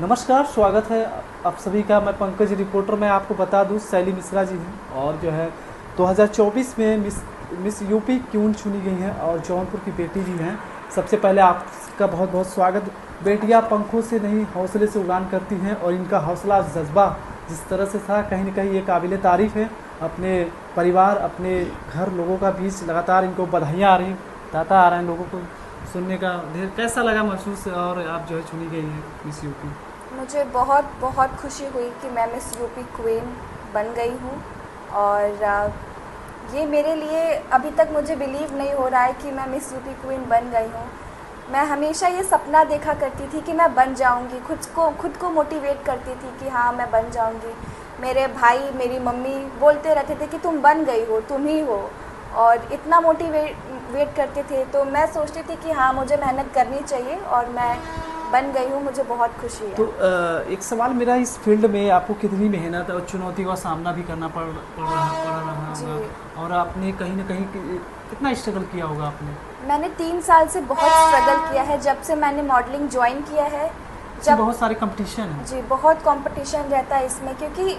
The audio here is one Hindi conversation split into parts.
नमस्कार, स्वागत है आप सभी का। मैं पंकज रिपोर्टर। मैं आपको बता दूं, शैली मिश्रा जी हैं और जो है 2024 में मिस यूपी क्वीन चुनी गई हैं और जौनपुर की बेटी भी हैं। सबसे पहले आपका बहुत बहुत स्वागत। बेटियां पंखों से नहीं हौसले से उड़ान करती हैं और इनका हौसला जज्बा जिस तरह से था, कहीं न कहीं ये काबिल तारीफ़ है। अपने परिवार, अपने घर लोगों का बीच लगातार इनको बधाइयाँ आ रही, ताता आ रहे हैं लोगों को सुनने का ढेर। कैसा लगा महसूस, और आप जो है चुनी गई हैं मिस यूपी? मुझे बहुत बहुत खुशी हुई कि मैं मिस यूपी क्वीन बन गई हूँ। और ये मेरे लिए अभी तक मुझे बिलीव नहीं हो रहा है कि मैं मिस यूपी क्वीन बन गई हूँ। मैं हमेशा ये सपना देखा करती थी कि मैं बन जाऊँगी, खुद को मोटिवेट करती थी कि हाँ मैं बन जाऊँगी। मेरे भाई, मेरी मम्मी बोलते रहते थे कि तुम बन गई हो, तुम ही हो, और इतना मोटिवेट करते थे। तो मैं सोचती थी कि हाँ मुझे मेहनत करनी चाहिए और मैं बन गई हूँ। मुझे बहुत खुशी है। तो एक सवाल मेरा, इस फील्ड में आपको कितनी मेहनत और चुनौतियों का सामना भी करना पड़ रहा जी, होगा, और आपने कहीं ना कहीं कितना स्ट्रगल किया होगा आपने? मैंने 3 साल से बहुत स्ट्रगल किया है जब से मैंने मॉडलिंग ज्वाइन किया है। इसमें जब बहुत सारे कंपटीशन है। जी, बहुत कंपटीशन रहता है इसमें, क्योंकि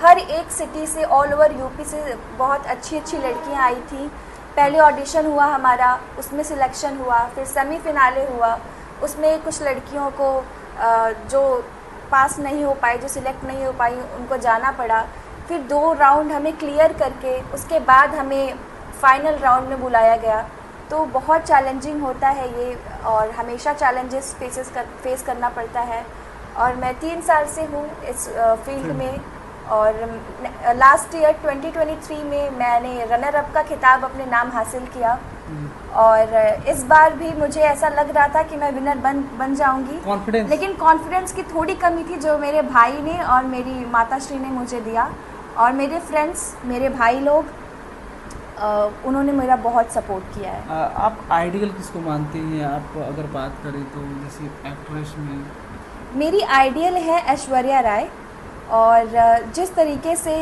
हर एक सिटी से, ऑल ओवर यूपी से बहुत अच्छी अच्छी लड़कियां आई थी। पहले ऑडिशन हुआ हमारा, उसमें सिलेक्शन हुआ, फिर सेमीफिनाले हुआ, उसमें कुछ लड़कियों को जो पास नहीं हो पाई, जो सिलेक्ट नहीं हो पाई, उनको जाना पड़ा। फिर 2 राउंड हमें क्लियर करके उसके बाद हमें फाइनल राउंड में बुलाया गया। तो बहुत चैलेंजिंग होता है ये, और हमेशा चैलेंजेस फेस करना पड़ता है। और मैं 3 साल से हूँ इस फील्ड में। और लास्ट ईयर 2023 में मैंने रनर अप का खिताब अपने नाम हासिल किया। और इस बार भी मुझे ऐसा लग रहा था कि मैं विनर बन जाऊंगी, कॉन्फिडेंस। लेकिन कॉन्फिडेंस की थोड़ी कमी थी जो मेरे भाई ने और मेरी माताश्री ने मुझे दिया, और मेरे फ्रेंड्स, मेरे भाई लोग, उन्होंने मेरा बहुत सपोर्ट किया है। आप आइडियल किसको मानते हैं? आप अगर बात करें तो जैसे एक्ट्रेस में मेरी आइडियल है ऐश्वर्या राय। और जिस तरीके से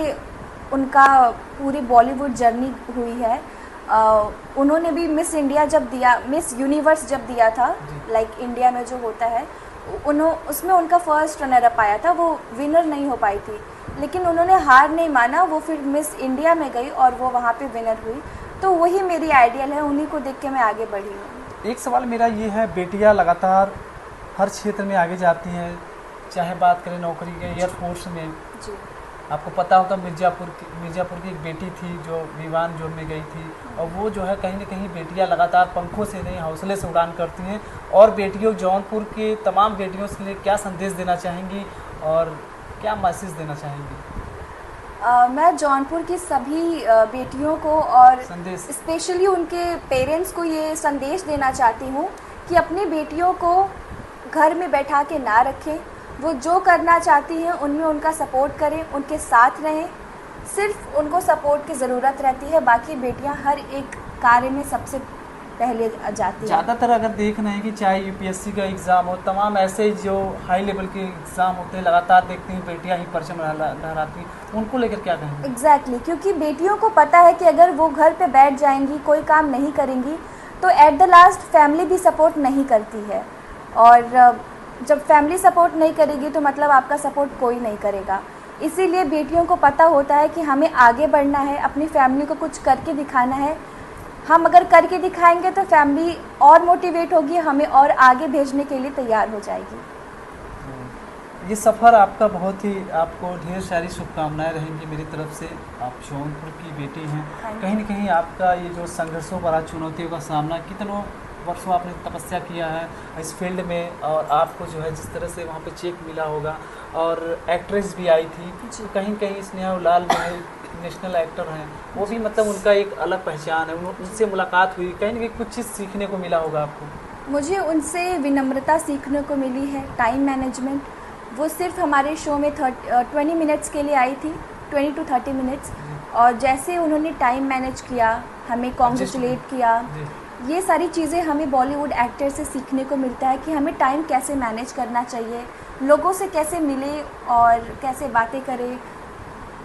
उनका पूरी बॉलीवुड जर्नी हुई है, उन्होंने भी मिस इंडिया जब दिया, मिस यूनिवर्स जब दिया था, लाइक इंडिया में जो होता है, उसमें उनका फर्स्ट रनर अप आया था। वो विनर नहीं हो पाई थी, लेकिन उन्होंने हार नहीं माना। वो फिर मिस इंडिया में गई और वो वहाँ पे विनर हुई। तो वही मेरी आइडियल है, उन्हीं को देख के मैं आगे बढ़ी हूँ। एक सवाल मेरा ये है, बेटियां लगातार हर क्षेत्र में आगे जाती हैं, चाहे बात करें नौकरी के, एयरफोर्स में। जी, आपको पता होगा मिर्ज़ापुर की एक बेटी थी जो विमान जोन में गई थी, और वो जो है कहीं ना कहीं बेटियां लगातार पंखों से नहीं हौसले से उड़ान करती हैं। और बेटियों, जौनपुर के तमाम बेटियों के लिए क्या संदेश देना चाहेंगी और क्या मैसेज देना चाहेंगी? मैं जौनपुर की सभी बेटियों को और संदेश। स्पेशली उनके पेरेंट्स को ये संदेश देना चाहती हूँ कि अपनी बेटियों को घर में बैठा के ना रखें। वो जो करना चाहती हैं उनमें उनका सपोर्ट करें, उनके साथ रहें। सिर्फ उनको सपोर्ट की ज़रूरत रहती है, बाकी बेटियां हर एक कार्य में सबसे पहले जाती हैं। ज़्यादातर अगर देखना है कि चाहे यूपीएससी का एग्ज़ाम हो, तमाम ऐसे जो हाई लेवल के एग्ज़ाम होते हैं, लगातार देखती हैं बेटियां ही परचम लहराती हैं, उनको लेकर क्या कहेंगे? एग्जैक्टली, क्योंकि बेटियों को पता है कि अगर वो घर पे बैठ जाएंगी, कोई काम नहीं करेंगी, तो एट द लास्ट फैमिली भी सपोर्ट नहीं करती है। और जब फैमिली सपोर्ट नहीं करेगी तो मतलब आपका सपोर्ट कोई नहीं करेगा। इसीलिए बेटियों को पता होता है कि हमें आगे बढ़ना है, अपनी फैमिली को कुछ करके दिखाना है। हम अगर करके दिखाएंगे तो फैमिली और मोटिवेट होगी, हमें और आगे भेजने के लिए तैयार हो जाएगी। ये सफ़र आपका बहुत ही, आपको ढेर सारी शुभकामनाएं रहेंगी मेरी तरफ से। आप जौनपुर की बेटी हैं, कहीं ना कहीं आपका ये जो संघर्षों भरा चुनौतियों का सामना, कितनों वर्षों आपने तपस्या किया है इस फील्ड में, और आपको जो है जिस तरह से वहाँ पे चेक मिला होगा, और एक्ट्रेस भी आई थी, तो कहीं कहीं स्नेहा उलाल जो है नेशनल एक्टर हैं, वो भी मतलब उनका एक अलग पहचान है। उनसे मुलाकात हुई, कहीं ना कहीं कुछ चीज़ सीखने को मिला होगा आपको। मुझे उनसे विनम्रता सीखने को मिली है, टाइम मैनेजमेंट। वो सिर्फ हमारे शो में 20 मिनट्स के लिए आई थी, 20 to 30 मिनट्स, और जैसे उन्होंने टाइम मैनेज किया, हमें कॉन्ग्रेचुलेट किया, ये सारी चीज़ें हमें बॉलीवुड एक्टर से सीखने को मिलता है कि हमें टाइम कैसे मैनेज करना चाहिए, लोगों से कैसे मिले और कैसे बातें करें।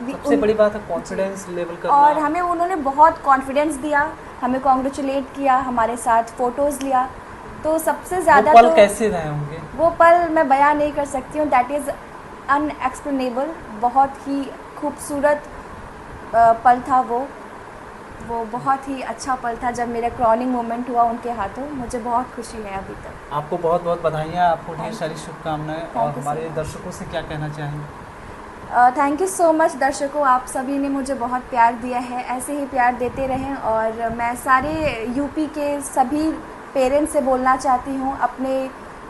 सबसे बड़ी बात है कॉन्फिडेंस लेवल करना। और हमें उन्होंने बहुत कॉन्फिडेंस दिया, हमें कॉन्ग्रेचुलेट किया, हमारे साथ फ़ोटोज़ लिया। तो सबसे ज़्यादा वो पल तो कैसे रहे होंगे? वो पल मैं बयां नहीं कर सकती हूँ, दैट इज़ अनएक्सप्लेनेबल। बहुत ही खूबसूरत पल था वो बहुत ही अच्छा पल था जब मेरा क्रॉनिंग मोमेंट हुआ उनके हाथों। मुझे बहुत खुशी है अभी तक। आपको बहुत बहुत बधाइयाँ, आपको ढेर Thank सारी you. शुभकामनाएं। Thank और you so हमारे much. दर्शकों से क्या कहना चाहेंगे? थैंक यू सो मच दर्शकों, आप सभी ने मुझे बहुत प्यार दिया है, ऐसे ही प्यार देते रहें। और मैं सारे यूपी के सभी पेरेंट्स से बोलना चाहती हूँ, अपने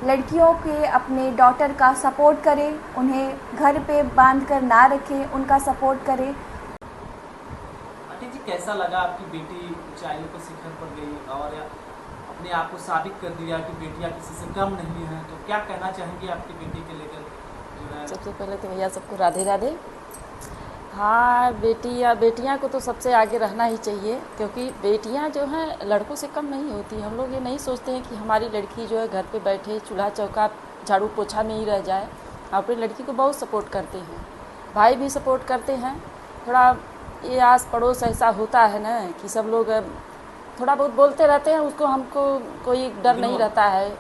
लड़कियों के, अपने डॉटर का सपोर्ट करें, उन्हें घर पे बांध कर ना रखें, उनका सपोर्ट करें। आंटी जी, कैसा लगा आपकी बेटी ऊंचाइयों को शिखर पर गई और अपने आप को साबित कर दिया कि बेटियां किसी से कम नहीं हैं, तो क्या कहना चाहेंगी आपकी बेटी के लेकर जो है? सबसे पहले तो भैया सबको राधे राधे। हाँ, बेटियां को तो सबसे आगे रहना ही चाहिए, क्योंकि बेटियां जो हैं लड़कों से कम नहीं होती। हम लोग ये नहीं सोचते हैं कि हमारी लड़की जो है घर पे बैठे चूल्हा चौका झाड़ू पोछा में ही रह जाए। अपनी लड़की को बहुत सपोर्ट करते हैं, भाई भी सपोर्ट करते हैं। थोड़ा ये आस पड़ोस ऐसा होता है ना कि सब लोग थोड़ा बहुत बोलते रहते हैं, उसको हमको कोई डर नहीं रहता है।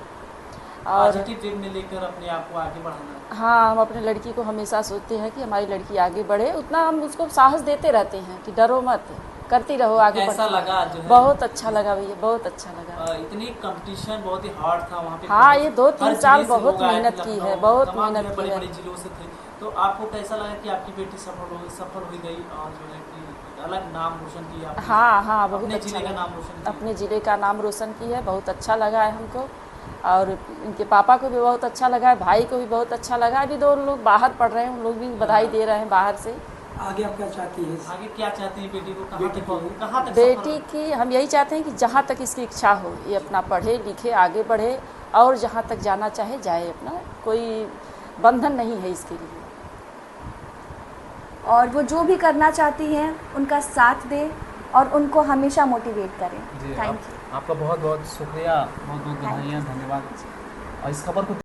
और पॉजिटिव में लेकर अपने आप को आगे बढ़ाना। हाँ, हम अपने लड़की को हमेशा सोचते हैं कि हमारी लड़की आगे बढ़े, उतना हम उसको साहस देते रहते हैं कि डरो मत, करती रहो, आगे कैसा लगा जो है? बहुत अच्छा लगा भैया, बहुत अच्छा लगा। इतनी कंपटीशन बहुत ही हार्ड था वहाँ पे। हाँ, ये 2-3 हर साल जिले से बहुत लोग आए थे, मेहनत की है, लखनऊ, बहुत तमाम मेहनत की बड़े है। बड़े जिलों से थे। तो आपको कैसा लगा कि आपकी बेटी सफल हो गई और जो है कि अलग नाम रोशन किया आपने? हाँ, बहुत अपने अच्छा जिले का लगा। नाम रोशन किया। अपने ज़िले का नाम रोशन की है, बहुत अच्छा लगा है हमको। और इनके पापा को भी बहुत अच्छा लगा है, भाई को भी बहुत अच्छा लगा। अभी 2 लोग बाहर पढ़ रहे हैं, उन लोग भी बधाई दे रहे हैं बाहर से। आगे आप क्या चाहती है? आगे क्या चाहते हैं बेटी को? बेटी को कहाँ तक बेटी की हम यही चाहते हैं कि जहाँ तक इसकी इच्छा हो, ये अपना पढ़े लिखे आगे बढ़े और जहाँ तक जाना चाहे जाए, अपना कोई बंधन नहीं है इसके लिए। और वो जो भी करना चाहती हैं उनका साथ दें और उनको हमेशा मोटिवेट करें। Thank you. आपका बहुत बहुत शुक्रिया, बहुत बहुत बधाइयाँ, धन्यवाद। और इस खबर को